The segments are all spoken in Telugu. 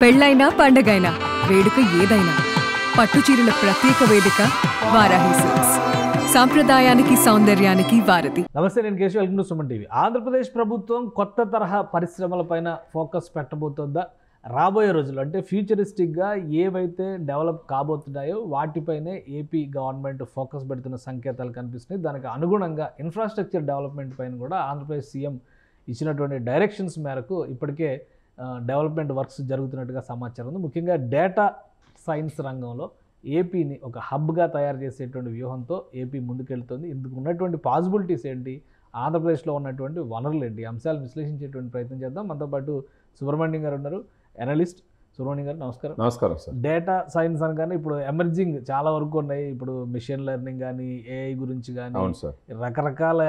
పెళ్ళైనా పండగైనా వేడుక ఏదైనా పట్టుచీరల ప్రత్యేక వేదిక వారాహి సిల్క్స్. సాంప్రదాయానికి సౌందర్యానికి వారధి. నమస్తే, నేను Keshav. Welcome to Suman TV. Andhra Pradesh ప్రభుత్వం కొత్త తరహా పరిశ్రమలపైన ఫోకస్ పెట్టబోతుందా? రాబోయే రోజుల్లో అంటే ఫ్యూచరిస్టిక్గా ఏవైతే డెవలప్ కాబోతున్నాయో వాటిపైనే ఏపీ గవర్నమెంట్ ఫోకస్ పెడుతున్న సంకేతాలు కనిపిస్తున్నాయి. దానికి అనుగుణంగా ఇన్ఫ్రాస్ట్రక్చర్ డెవలప్మెంట్ పైన కూడా ఆంధ్రప్రదేశ్ సీఎం ఇచ్చినటువంటి డైరెక్షన్స్ మేరకు ఇప్పటికే డెవలప్మెంట్ వర్క్స్ జరుగుతున్నట్టుగా సమాచారం ఉంది. ముఖ్యంగా డేటా సైన్స్ రంగంలో ఏపీని ఒక హబ్గా తయారు చేసేటువంటి వ్యూహంతో ఏపీ ముందుకెళ్తుంది. ఇందుకు ఉన్నటువంటి పాసిబిలిటీస్ ఏంటి, ఆంధ్రప్రదేశ్లో ఉన్నటువంటి వనరులు ఏంటి, అంశాలు విశ్లేషించేటువంటి ప్రయత్నం చేద్దాం. మనతో పాటు సుబ్రహ్మణ్యం గారు ఉన్నారు, అనలిస్ట్. సుబ్రహ్మణ్యం గారు నమస్కారం. నమస్కారం సార్. డేటా సైన్స్ అనగానే ఇప్పుడు ఎమర్జింగ్ చాలా వరకు ఉన్నాయి. ఇప్పుడు మిషన్ లెర్నింగ్ కానీ, ఏఐ గురించి కానీ, రకరకాల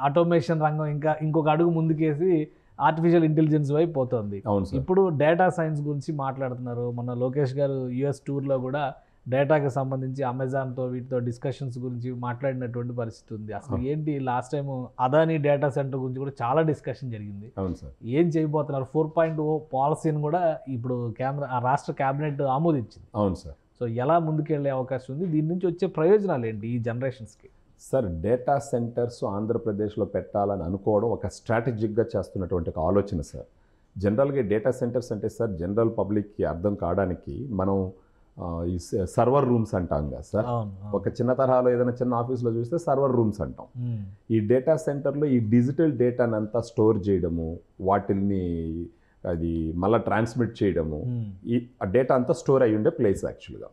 ఆటోమేషన్ రంగం ఇంకా ఇంకొక అడుగు ముందుకేసి ఆర్టిఫిషియల్ ఇంటెలిజెన్స్ వైపు పోతుంది. ఇప్పుడు డేటా సైన్స్ గురించి మాట్లాడుతున్నారు. మొన్న లోకేష్ గారు యుఎస్ టూర్లో కూడా డేటాకి సంబంధించి అమెజాన్తో వీటితో డిస్కషన్స్ గురించి మాట్లాడినటువంటి పరిస్థితి ఉంది. అసలు ఏంటి, last time Adani data centre గురించి కూడా చాలా డిస్కషన్ జరిగింది. అవును సార్. ఏం చేయబోతున్నారు? 4.0 పాలసీని కూడా ఇప్పుడు రాష్ట్ర క్యాబినెట్ ఆమోదించింది. అవును సార్. సో ఎలా ముందుకెళ్లే అవకాశం ఉంది? దీని నుంచి వచ్చే ప్రయోజనాలు ఏంటి ఈ జనరేషన్స్కి? సార్, డేటా సెంటర్స్ ఆంధ్రప్రదేశ్లో పెట్టాలని అనుకోవడం ఒక స్ట్రాటజిక్గా చేస్తున్నటువంటి ఒక ఆలోచన సార్. జనరల్గా డేటా సెంటర్స్ అంటే సార్, జనరల్ పబ్లిక్కి అర్థం కావడానికి మనం ఈ సర్వర్ రూమ్స్ అంటాం కదా సార్. ఒక చిన్న తరహాలో ఏదైనా చిన్న ఆఫీస్లో చూస్తే సర్వర్ రూమ్స్ అంటాం. ఈ డేటా సెంటర్లో ఈ డిజిటల్ డేటాని అంతా స్టోర్ చేయడము, వాటిని అది మళ్ళీ ట్రాన్స్మిట్ చేయడము, ఈ డేటా అంతా స్టోర్ అయ్యి ఉండే ప్లేస్ యాక్చువల్గా.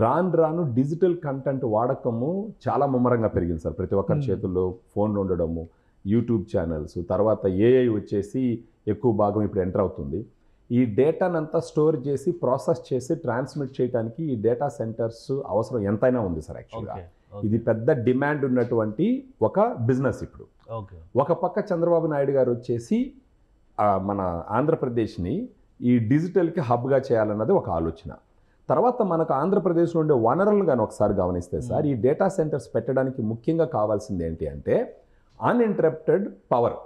రాను డిజిటల్ కంటెంట్ వాడకము చాలా ముమ్మరంగా పెరిగింది సార్. ప్రతి ఒక్కరి చేతుల్లో ఫోన్లు ఉండడము, యూట్యూబ్ ఛానల్స్, తర్వాత ఏఐ వచ్చేసి ఎక్కువ భాగం ఇప్పుడు ఎంటర్ అవుతుంది. ఈ డేటాను అంతా స్టోర్ చేసి ప్రాసెస్ చేసి ట్రాన్స్మిట్ చేయడానికి ఈ డేటా సెంటర్స్ అవసరం ఎంతైనా ఉంది సార్. యాక్చువల్గా ఇది పెద్ద డిమాండ్ ఉన్నటువంటి ఒక బిజినెస్. ఇప్పుడు ఒక పక్క చంద్రబాబు నాయుడు గారు వచ్చేసి మన ఆంధ్రప్రదేశ్ని ఈ డిజిటల్కి హబ్గా చేయాలన్నది ఒక ఆలోచన. తర్వాత మనకు ఆంధ్రప్రదేశ్ నుండి వనరులు కానీ ఒకసారి గమనిస్తే సార్, ఈ డేటా సెంటర్స్ పెట్టడానికి ముఖ్యంగా కావాల్సింది ఏంటి అంటే అన్ఇంటరప్టెడ్ పవర్.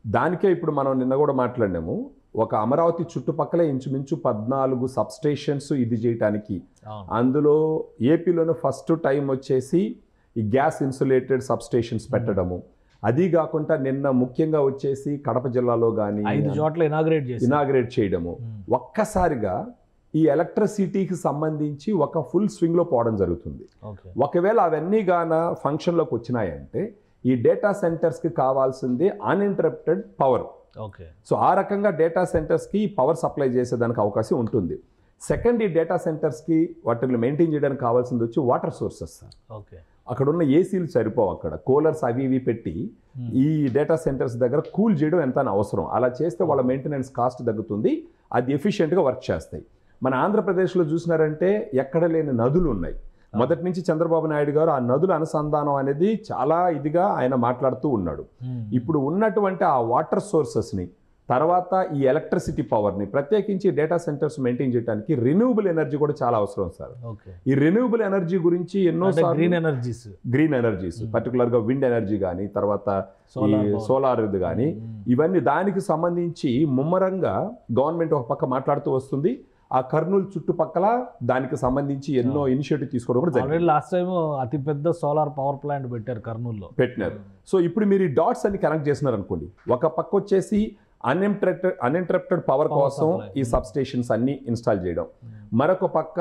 దానికే ఇప్పుడు మనం నిన్న కూడా మాట్లాడినాము. ఒక అమరావతి చుట్టుపక్కల ఇంచుమించు 14 సబ్స్టేషన్స్ ఇది చేయటానికి, అందులో ఏపీలోనే ఫస్ట్ టైం వచ్చేసి ఈ గ్యాస్ ఇన్సులేటెడ్ సబ్స్టేషన్స్ పెట్టడము. అది కాకుండా నిన్న ముఖ్యంగా వచ్చేసి కడప జిల్లాలో కానీ 5 చోట్ల ఇనాగ్రేట్ చేయడము. ఒక్కసారిగా ఈ ఎలక్ట్రిసిటీకి సంబంధించి ఒక ఫుల్ స్వింగ్లో పోవడం జరుగుతుంది. ఒకవేళ అవన్నీ గాన ఫంక్షన్లోకి వచ్చినాయంటే ఈ డేటా సెంటర్స్కి కావాల్సింది అన్ఇంటరప్టెడ్ పవర్. సో ఆ రకంగా డేటా సెంటర్స్కి పవర్ సప్లై చేసేదానికి అవకాశం ఉంటుంది. సెకండ్, ఈ డేటా సెంటర్స్కి వాటిని మెయింటైన్ చేయడానికి కావాల్సింది వచ్చి వాటర్ సోర్సెస్ సార్. అక్కడ ఉన్న ఏసీలు సరిపోవు, అక్కడ కూలర్స్ అవి ఇవి పెట్టి ఈ డేటా సెంటర్స్ దగ్గర కూల్ చేయడం ఎంత అవసరం. అలా చేస్తే వాళ్ళ మెయింటెనెన్స్ కాస్ట్ తగ్గుతుంది, అది ఎఫిషియెంట్గా వర్క్ చేస్తాయి. మన ఆంధ్రప్రదేశ్లో చూసినారంటే ఎక్కడ లేని నదులు ఉన్నాయి. మొదటి నుంచి చంద్రబాబు నాయుడు గారు ఆ నదుల అనుసంధానం అనేది చాలా ఇదిగా ఆయన మాట్లాడుతూ ఉన్నాడు. ఇప్పుడు ఉన్నటువంటి ఆ వాటర్ సోర్సెస్ని, తర్వాత ఈ ఎలక్ట్రిసిటీ పవర్ని, ప్రత్యేకించి డేటా సెంటర్స్ మెయింటైన్ చేయడానికి రెన్యూవబుల్ ఎనర్జీ కూడా చాలా అవసరం సార్. ఈ రెన్యూవబుల్ ఎనర్జీ గురించి ఎన్నోసార్లు గ్రీన్ ఎనర్జీస్ పర్టికులర్గా విండ్ ఎనర్జీ కానీ, తర్వాత ఈ సోలార్ ఇది కానీ, ఇవన్నీ దానికి సంబంధించి ముమ్మరంగా గవర్నమెంట్ ఒక పక్క మాట్లాడుతూ వస్తుంది. ఆ కర్నూలు చుట్టుపక్కల దానికి సంబంధించి ఎన్నో ఇనిషియేటివ్ తీసుకోవడం కూడా జరిగింది. లాస్ట్ టైం అతిపెద్ద సోలార్ పవర్ ప్లాంట్ కర్నూలులో పెట్టినారు. సో ఇప్పుడు మీరు ఈ డాట్స్ అన్ని కనెక్ట్ చేస్తున్నారు అనుకోండి. ఒక పక్క వచ్చేసి అన్ఇంటరప్టెడ్ పవర్ కోసం ఈ సబ్స్టేషన్స్ అన్ని ఇన్స్టాల్ చేయడం, మరొక పక్క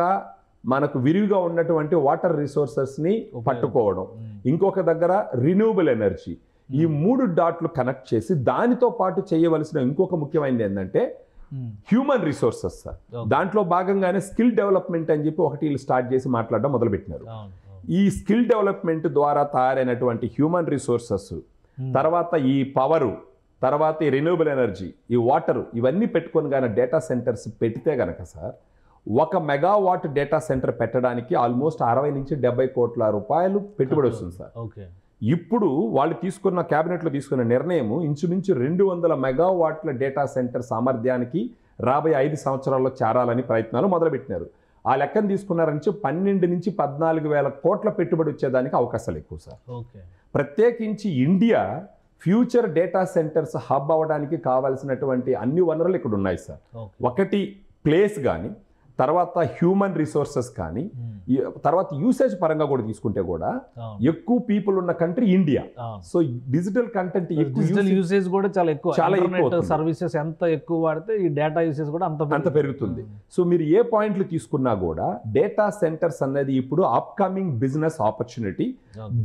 మనకు విరివిగా ఉన్నటువంటి వాటర్ రిసోర్సెస్ని పట్టుకోవడం, ఇంకొక దగ్గర రిన్యూవబుల్ ఎనర్జీ. ఈ 3 డాట్లు కనెక్ట్ చేసి దానితో పాటు చేయవలసిన ఇంకొక ముఖ్యమైనది ఏంటంటే హ్యూమన్ రిసోర్సెస్ సార్. దాంట్లో భాగంగానే స్కిల్ డెవలప్మెంట్ అని చెప్పి ఒకటి స్టార్ట్ చేసి మాట్లాడడం మొదలుపెట్టినారు. ఈ స్కిల్ డెవలప్మెంట్ ద్వారా తయారైనటువంటి హ్యూమన్ రిసోర్సెస్, తర్వాత ఈ పవరు, తర్వాత ఈ రెన్యూవబుల్ ఎనర్జీ, ఈ వాటరు, ఇవన్నీ పెట్టుకొని కానీ డేటా సెంటర్స్ పెడితే గనక సార్, 1 మెగావాట్ డేటా సెంటర్ పెట్టడానికి ఆల్మోస్ట్ 60 నుంచి 70 కోట్ల రూపాయలు పెట్టుబడి వస్తుంది సార్. ఇప్పుడు వాళ్ళు క్యాబినెట్లో తీసుకున్న నిర్ణయం ఇంచుమించు 200 మెగావాట్ల డేటా సెంటర్ సామర్థ్యానికి రాబోయే 5 సంవత్సరాల్లో చేరాలని ప్రయత్నాలు మొదలుపెట్టినారు. ఆ లెక్కను తీసుకున్నారని 12 నుంచి 14 వేల కోట్ల పెట్టుబడి వచ్చేదానికి అవకాశాలు ఎక్కువ సార్. ప్రత్యేకించి India future data centres hub అవ్వడానికి కావాల్సినటువంటి అన్ని వనరులు ఇక్కడ ఉన్నాయి సార్. ఒకటి ప్లేస్ కానీ, తర్వాత హ్యూమన్ రిసోర్సెస్ కానీ, తర్వాత యూసేజ్ పరంగా కూడా తీసుకుంటే కూడా ఎక్కువ పీపుల్ ఉన్న country India. So digital content digital usage కూడా చాలా ఎక్కువ. చాలా సర్వీసెస్ ఎంత ఎక్కువ వాడితే ఈ డేటా యూసేజ్ కూడా అంత పెరుగుతుంది. సో మీరు ఏ పాయింట్లు తీసుకున్నా కూడా డేటా సెంటర్స్ అనేది ఇప్పుడు అప్కమింగ్ బిజినెస్ ఆపర్చునిటీ.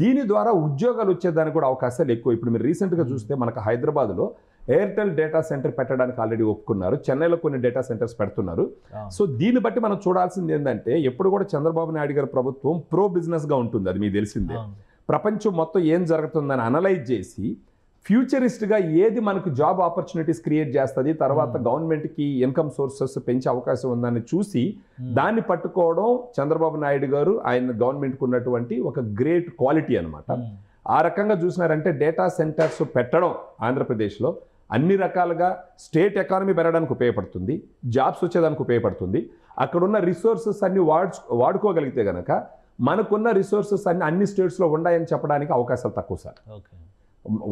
దీని ద్వారా ఉద్యోగాలు వచ్చేదానికి కూడా అవకాశాలు ఎక్కువ. ఇప్పుడు మీరు రీసెంట్గా చూస్తే మనకు హైదరాబాద్లో ఎయిర్టెల్ డేటా సెంటర్ పెట్టడానికి ఆల్రెడీ ఒప్పుకున్నారు. చెన్నైలో కొన్ని డేటా సెంటర్స్ పెడుతున్నారు. సో దీన్ని బట్టి మనం చూడాల్సింది ఏంటంటే, ఎప్పుడు కూడా చంద్రబాబు నాయుడు గారి ప్రభుత్వం ప్రో బిజినెస్గా ఉంటుంది, అది మీకు తెలిసిందే. ప్రపంచం మొత్తం ఏం జరుగుతుందని అనలైజ్ చేసి ఫ్యూచరిస్ట్గా ఏది మనకు జాబ్ ఆపర్చునిటీస్ క్రియేట్ చేస్తుంది, తర్వాత గవర్నమెంట్కి ఇన్కమ్ సోర్సెస్ పెంచే అవకాశం ఉందని చూసి దాన్ని పట్టుకోవడం చంద్రబాబు నాయుడు గారు ఆయన గవర్నమెంట్కి ఉన్నటువంటి ఒక గ్రేట్ క్వాలిటీ అనమాట. ఆ రకంగా చూసినారంటే డేటా సెంటర్స్ పెట్టడం ఆంధ్రప్రదేశ్లో అన్ని రకాలుగా స్టేట్ ఎకానమీ పెరగడానికి ఉపయోగపడుతుంది, జాబ్స్ వచ్చేదానికి ఉపయోగపడుతుంది. అక్కడున్న రిసోర్సెస్ అన్ని వాడుకోగలిగితే కనుక మనకున్న రిసోర్సెస్ అన్ని స్టేట్స్లో ఉన్నాయని చెప్పడానికి అవకాశాలు తక్కువ సార్.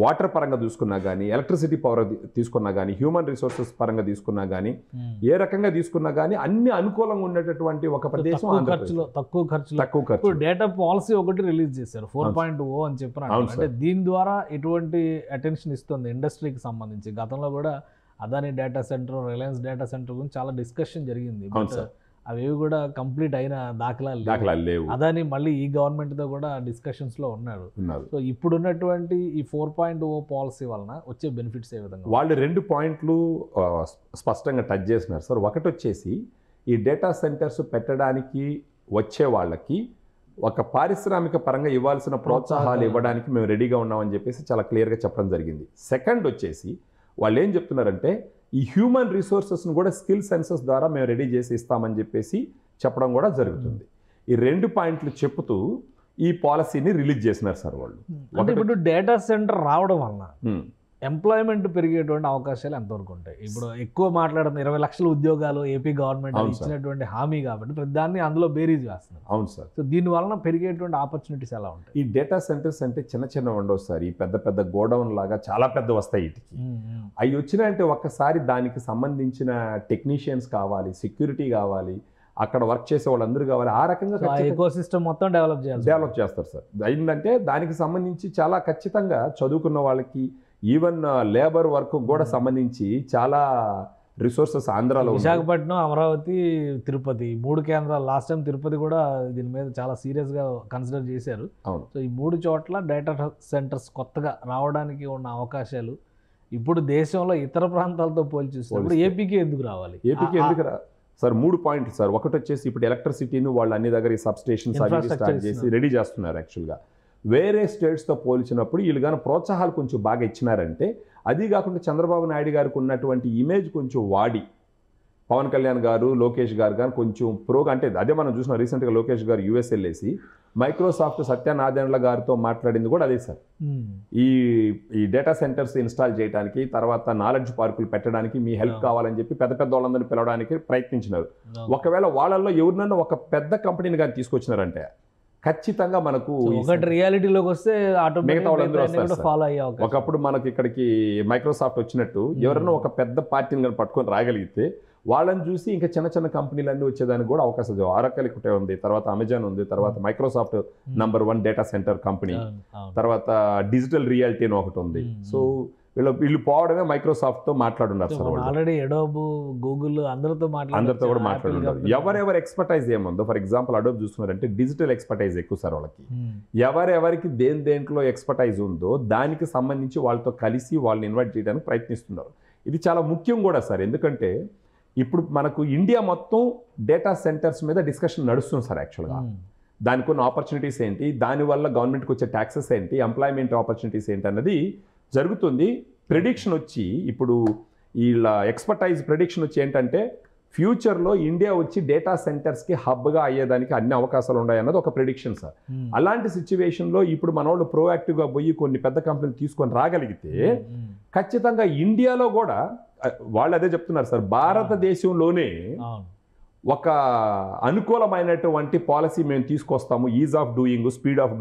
వాటర్ పరంగా తీసుకున్నా కానీ, ఎలక్ట్రిసిటీ పవర్ తీసుకున్నా కానీ, హ్యూమన్ రిసోర్సెస్ పరంగా తీసుకున్నా కానీ, ఏ రకంగా తీసుకున్నా కానీ అన్ని అనుకూలంగా ఉండేటటువంటి ఒక ప్రదేశం. తక్కువ ఖర్చు డేటా పాలసీ ఒకటి రిలీజ్ చేశారు 4.0 అని చెప్పారు. అంటే దీని ద్వారా ఎటువంటి అటెన్షన్ ఇస్తుంది ఇండస్ట్రీకి సంబంధించి? గతంలో కూడా Adani data centre, Reliance data centre గురించి చాలా డిస్కషన్ జరిగింది. అవేవి కూడా కంప్లీట్ అయిన దాఖలాలు లేవు. అదాని మళ్ళీ ఈ గవర్నమెంట్తో కూడా డిస్కషన్స్లో ఉన్నారు. సో ఇప్పుడున్నటువంటి ఈ 4.0 పాలసీ వలన వచ్చే బెనిఫిట్స్ ఏ విధంగా? వాళ్ళు 2 పాయింట్లు స్పష్టంగా టచ్ చేసినారు సార్. ఒకటి వచ్చేసి ఈ డేటా సెంటర్స్ పెట్టడానికి వచ్చే వాళ్ళకి ఒక పారిశ్రామిక పరంగా ఇవ్వాల్సిన ప్రోత్సాహాలు ఇవ్వడానికి మేము రెడీగా ఉన్నామని చెప్పేసి చాలా క్లియర్గా చెప్పడం జరిగింది. సెకండ్ వచ్చేసి వాళ్ళు ఏం చెప్తున్నారంటే, ఈ హ్యూమన్ రిసోర్సెస్ను కూడా స్కిల్ సెన్సెస్ ద్వారా మేము రెడీ చేసి ఇస్తామని చెప్పేసి చెప్పడం కూడా జరుగుతుంది. ఈ 2 పాయింట్లు చెప్తూ ఈ పాలసీని రిలీజ్ చేసినారు సార్ వాళ్ళు. ఇప్పుడు డేటా సెంటర్ రావడం వలన ఎంప్లాయ్మెంట్ పెరిగేటువంటి అవకాశాలు ఎంతవరకు ఉంటాయి? ఇప్పుడు ఎక్కువ మాట్లాడుతున్న 20 లక్షల ఉద్యోగాలు ఏపీ గవర్నమెంట్ ఇచ్చినటువంటి హామీ కాబట్టి ప్రతిదాన్ని అందులో బేరీజ్ వేస్తున్నారు. అవును సార్. సో దీని వలన పెరిగేటువంటి ఆపర్చునిటీస్ ఎలా ఉంటాయి? ఈ డేటా సెంటర్స్ అంటే చిన్న ఉండవు సార్. ఈ పెద్ద గోడౌన్ లాగా చాలా పెద్ద వస్తాయి. ఇటుకి అవి వచ్చినాయంటే ఒక్కసారి దానికి సంబంధించిన టెక్నీషియన్స్ కావాలి, సెక్యూరిటీ కావాలి, అక్కడ వర్క్ చేసే వాళ్ళందరూ కావాలి. ఆ రకంగా ఎకోసిస్టమ్ మొత్తం డెవలప్ చేస్తారు సార్. అయిందంటే దానికి సంబంధించి చాలా ఖచ్చితంగా చదువుకున్న వాళ్ళకి, ఈవెన్ లేబర్ వర్క్ కూడా సంబంధించి చాలా రిసోర్సెస్ ఆంధ్రాలో, విశాఖపట్నం, అమరావతి, తిరుపతి 3 కేంద్రాలు. లాస్ట్ టైం తిరుపతి కూడా దీని మీద చాలా సీరియస్గా కన్సిడర్ చేశారు. అవును. సో ఈ 3 చోట్ల డేటా సెంటర్స్ కొత్తగా రావడానికి ఉన్న అవకాశాలు ఇప్పుడు దేశంలో ఇతర ప్రాంతాలతో పోల్చి చూసినప్పుడు ఏపీకి ఎందుకు రావాలి? సార్ 3 పాయింట్లు సార్. ఒకటి వచ్చేసి ఇప్పుడు ఎలక్ట్రిసిటీని వాళ్ళు అన్ని దగ్గర సబ్ స్టేషన్స్ స్టార్ట్ చేసి రెడీ చేస్తున్నారు. యాక్చువల్గా వేరే స్టేట్స్తో పోల్చినప్పుడు వీళ్ళు కానీ ప్రోత్సాహాలు కొంచెం బాగా ఇచ్చినారంటే, అది కాకుండా చంద్రబాబు నాయుడు గారికి ఉన్నటువంటి ఇమేజ్ కొంచెం వాడి పవన్ కళ్యాణ్ గారు, లోకేష్ గారు కానీ కొంచెం ప్రోగా, అంటే అదే మనం చూసిన రీసెంట్గా లోకేష్ గారు యూఎస్ వెళ్ళేసి మైక్రోసాఫ్ట్ సత్యనారాయణ గారితో మాట్లాడింది కూడా అదే సార్. ఈ డేటా సెంటర్స్ ఇన్స్టాల్ చేయడానికి, తర్వాత నాలెడ్జ్ పార్కులు పెట్టడానికి మీ హెల్ప్ కావాలని చెప్పి పెద్ద వాళ్ళందరినీ పిలవడానికి ప్రయత్నించినారు. ఒకవేళ వాళ్ళల్లో ఎవరినన్నా ఒక పెద్ద కంపెనీని కానీ తీసుకొచ్చినారంటే ఖచ్చితంగా మనకు రియాలిటీలోకి వస్తే మిగతా వాళ్ళందరూ ఫాలో అయ్యే. ఒకప్పుడు మనకి ఇక్కడికి మైక్రోసాఫ్ట్ వచ్చినట్టు ఎవరైనా ఒక పెద్ద పార్టీని కానీ పట్టుకొని రాగలిగితే వాళ్ళని చూసి ఇంకా చిన్న కంపెనీలన్నీ వచ్చేదానికి కూడా అవకాశం. ఆరకల్ ఒకటే ఉంది, తర్వాత అమెజాన్ ఉంది, తర్వాత Microsoft number 1 data centre company, తర్వాత డిజిటల్ రియాలిటీ అని ఒకటి ఉంది. సో వీళ్ళు పోవడమే మైక్రోసాఫ్ట్తో మాట్లాడున్నారు సార్. ఆల్రెడీ అడోబ్, గూగుల్ అందరితో కూడా మాట్లాడున్నారు. ఎవరెవరి ఎక్స్పర్టైజ్ ఏముందో, ఫర్ ఎగ్జాంపుల్ అడోబ్ చూస్తున్నారంటే డిజిటల్ ఎక్స్పర్టైజ్ ఎక్కువ సార్ వాళ్ళకి. ఎవరెవరికి దేంట్లో ఎక్స్పర్టైజ్ ఉందో దానికి సంబంధించి వాళ్ళతో కలిసి వాళ్ళని ఇన్వైట్ చేయడానికి ప్రయత్నిస్తున్నారు. ఇది చాలా ముఖ్యం కూడా సార్. ఎందుకంటే ఇప్పుడు మనకు ఇండియా మొత్తం డేటా సెంటర్స్ మీద డిస్కషన్ నడుస్తుంది సార్. యాక్చువల్గా దానికి ఉన్న ఆపర్చునిటీస్ ఏంటి, దానివల్ల గవర్నమెంట్కి వచ్చే ట్యాక్సెస్ ఏంటి, ఎంప్లాయ్మెంట్ ఆపర్చునిటీస్ ఏంటి అన్నది జరుగుతుంది. ప్రెడిక్షన్ వచ్చి ఇప్పుడు వీళ్ళ ఎక్స్పర్టైజ్ ప్రెడిక్షన్ వచ్చి ఏంటంటే ఫ్యూచర్లో ఇండియా వచ్చి డేటా సెంటర్స్కి హబ్గా అయ్యేదానికి అన్ని అవకాశాలు ఉన్నాయన్నది ఒక ప్రెడిక్షన్ సార్. అలాంటి సిచ్యువేషన్లో ఇప్పుడు మన వాళ్ళు ప్రోయాక్టివ్గా పోయి కొన్ని పెద్ద కంపెనీలు తీసుకొని రాగలిగితే ఖచ్చితంగా ఇండియాలో కూడా వాళ్ళు అదే చెప్తున్నారు సార్, భారతదేశంలోనే ఒక అనుకూలమైనటువంటి పాలసీ మేము తీసుకొస్తాము. Is of doing, speed of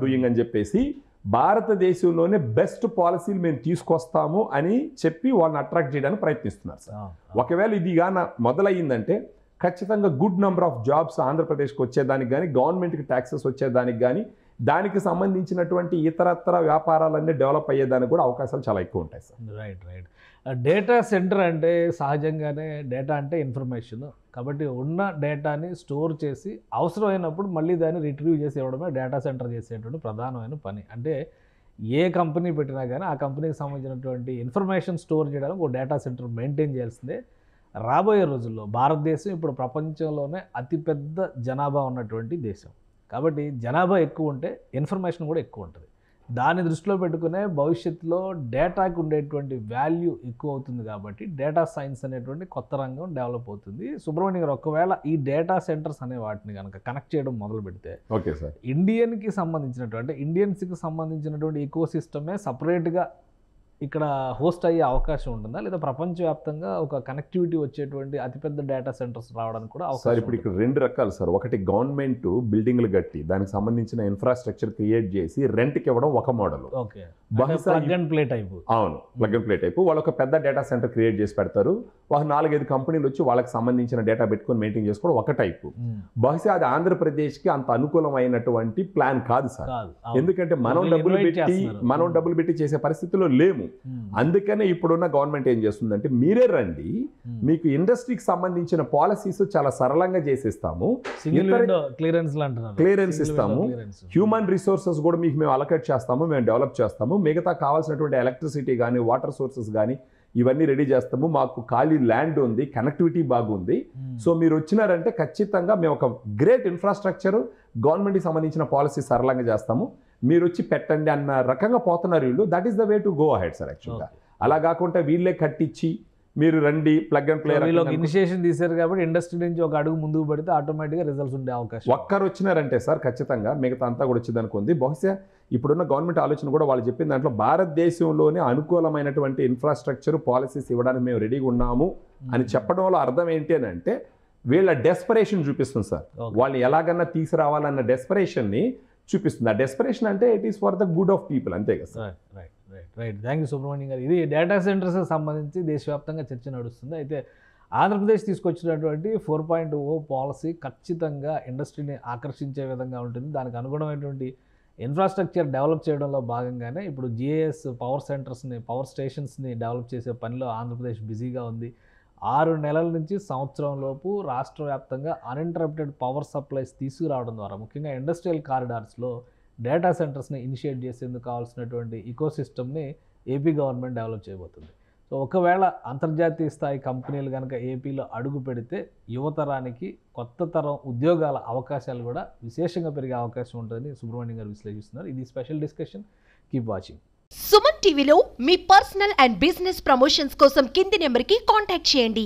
doing అని చెప్పేసి భారతదేశంలోనే బెస్ట్ పాలసీలు మేము తీసుకొస్తాము అని చెప్పి వాళ్ళని అట్రాక్ట్ చేయడానికి ప్రయత్నిస్తున్నారు సార్. ఒకవేళ ఇది కానీ మొదలయ్యిందంటే ఖచ్చితంగా గుడ్ నెంబర్ ఆఫ్ జాబ్స్ ఆంధ్రప్రదేశ్కి వచ్చేదానికి కానీ, గవర్నమెంట్కి ట్యాక్సెస్ వచ్చేదానికి కానీ, దానికి సంబంధించినటువంటి ఇతరత్ర వ్యాపారాలన్నీ డెవలప్ అయ్యేదానికి కూడా అవకాశాలు చాలా ఎక్కువ ఉంటాయి సార్. రైట్. డేటా సెంటర్ అంటే సహజంగానే డేటా అంటే ఇన్ఫర్మేషన్, కాబట్టి ఉన్న డేటాని స్టోర్ చేసి అవసరమైనప్పుడు మళ్ళీ దాన్ని రిట్రీవ్ చేసి ఇవ్వడమే డేటా సెంటర్ చేసేటువంటి ప్రధానమైన పని. అంటే ఏ కంపెనీ పెట్టినా కానీ ఆ కంపెనీకి సంబంధించినటువంటి ఇన్ఫర్మేషన్ స్టోర్ చేయడానికి ఒక డేటా సెంటర్ మెయింటైన్ చేయాల్సిందే. రాబోయే రోజుల్లో భారతదేశం ఇప్పుడు ప్రపంచంలోనే అతిపెద్ద జనాభా ఉన్నటువంటి దేశం, కాబట్టి జనాభా ఎక్కువ ఉంటే ఇన్ఫర్మేషన్ కూడా ఎక్కువ ఉంటుంది. దాన్ని దృష్టిలో పెట్టుకునే భవిష్యత్తులో డేటాకి ఉండేటువంటి వాల్యూ ఎక్కువ అవుతుంది, కాబట్టి డేటా సైన్స్ అనేటువంటి కొత్త రంగం డెవలప్ అవుతుంది. సుబ్రహ్మణ్యం గారు, ఒకవేళ ఈ డేటా సెంటర్స్ అనే వాటిని కనుక కనెక్ట్ చేయడం మొదలు పెడితే ఓకే సార్, ఇండియన్స్కి సంబంధించినటువంటి ఈకో సిస్టమే సపరేట్గా ఇక్కడ హోస్ట్ అయ్యే అవకాశం ఉంటుందా, లేదా ప్రపంచవ్యాప్తంగా ఒక కనెక్టివిటీ వచ్చేటువంటి అతిపెద్ద డేటా సెంటర్స్ రావడానికి కూడా అవకాశం? సార్ ఇప్పుడు ఇక్కడ రెండు రకాలు సార్. ఒకటి గవర్నమెంట్ బిల్డింగ్లు కట్టి దానికి సంబంధించిన ఇన్ఫ్రాస్ట్రక్చర్ క్రియేట్ చేసి రెంట్కి ఇవ్వడం ఒక model. Okay, plug and play type. అవును, ప్లగ్ అండ్ ప్లే టైప్. వాళ్ళు ఒక పెద్ద డేటా సెంటర్ క్రియేట్ చేసి పెడతారు, ఒక 4-5 కంపెనీలు వచ్చి వాళ్ళకి సంబంధించిన డేటా పెట్టుకొని మెయింటైన్ చేసుకోవడం ఒక టైపు. బహుశా అది ఆంధ్రప్రదేశ్కి అంత అనుకూలమైనటువంటి ప్లాన్ కాదు సార్. ఎందుకంటే మనం డబ్బులు పెట్టి చేసే పరిస్థితిలో లేము. అందుకనే ఇప్పుడున్న గవర్నమెంట్ ఏం చేస్తుందంటే, మీరే రండి, మీకు ఇండస్ట్రీకి సంబంధించిన పాలసీస్ చాలా సరళంగా చేసేస్తాము, క్లియరెన్స్ ఇస్తాము, హ్యూమన్ రిసోర్సెస్ కూడా మీకు మేము అలకేట్ చేస్తాము, మేము డెవలప్ చేస్తాము, మిగతా కావాల్సినటువంటి ఎలక్ట్రిసిటీ కానీ వాటర్ సోర్సెస్ కానీ ఇవన్నీ రెడీ చేస్తాము, మాకు ఖాళీ ల్యాండ్ ఉంది, కనెక్టివిటీ బాగుంది. సో మీరు వచ్చినారంటే ఖచ్చితంగా మేము ఒక గ్రేట్ ఇన్ఫ్రాస్ట్రక్చర్, గవర్నమెంట్కి సంబంధించిన పాలసీ సరళంగా చేస్తాము, మీరు వచ్చి పెట్టండి అన్న రకంగా పోతున్నారు వీళ్ళు. That is the way to go ahead sir. యాక్చువల్గా అలా కాకుండా వీళ్ళే కట్టించి మీరు రండి ప్లగ్ అండ్ ప్లే ఇనిషియేషన్ తీశారు కాబట్టి ఇండస్ట్రీ నుంచి ఒక అడుగు ముందుకు పెడితే ఆటోమేటిక్గా రిజల్ట్స్ ఉండే అవకాశం. ఒక్కరు వచ్చినారంటే సార్ ఖచ్చితంగా మిగతా అంతా కూడా వచ్చింది అనుకుంది. బహుశా ఇప్పుడున్న గవర్నమెంట్ ఆలోచన కూడా వాళ్ళు చెప్పిన దాంట్లో భారతదేశంలోనే అనుకూలమైనటువంటి ఇన్ఫ్రాస్ట్రక్చర్ పాలసీస్ ఇవ్వడానికి మేము రెడీగా ఉన్నాము అని చెప్పడం వల్ల అర్థం ఏంటి అని అంటే, వీళ్ళ డెస్పరేషన్ చూపిస్తుంది సార్. వాళ్ళు ఎలాగన్నా తీసుకురావాలన్న డెస్పరేషన్ని చూపిస్తుంది. ఆ డెస్పరేషన్ అంటే it is for the good of people, అంతే కదా sir. Right. Thank you Subrahmanyam గారు. ఇది డేటా సెంటర్స్ సంబంధించి దేశవ్యాప్తంగా చర్చ నడుస్తుంది. అయితే ఆంధ్రప్రదేశ్ తీసుకొచ్చినటువంటి 4.0 పాలసీ ఖచ్చితంగా ఇండస్ట్రీని ఆకర్షించే విధంగా ఉంటుంది. దానికి అనుగుణమైనటువంటి ఇన్ఫ్రాస్ట్రక్చర్ డెవలప్ చేయడంలో భాగంగానే ఇప్పుడు జిఏఎస్ పవర్ స్టేషన్స్ని డెవలప్ చేసే పనిలో ఆంధ్రప్రదేశ్ బిజీగా ఉంది. 6 నెలల నుంచి సంవత్సరం లోపు రాష్ట్ర వ్యాప్తంగా అన్ఇంటరప్టెడ్ పవర్ సప్లైస్ తీసుకురావడం ద్వారా ముఖ్యంగా ఇండస్ట్రియల్ కారిడార్స్లో డేటా సెంటర్స్ని ఇనిషియేట్ చేసేందుకు కావాల్సినటువంటి ఈకోసిస్టమ్ని ఏపీ గవర్నమెంట్ డెవలప్ చేయబోతుంది. సో ఒకవేళ అంతర్జాతీయ స్థాయి కంపెనీలు కనుక ఏపీలో అడుగు పెడితే యువతరానికి కొత్త తరం ఉద్యోగాల అవకాశాలు కూడా విశేషంగా పెరిగే అవకాశం ఉంటుందని సుబ్రహ్మణ్యం గారు విశ్లేషిస్తున్నారు. ఇది special discussion. Keep watching. Suman టీవీలో మీ పర్సనల్ అండ్ బిజినెస్ ప్రమోషన్స్ కోసం కింది నెంబర్కి కాంటాక్ట్ చేయండి.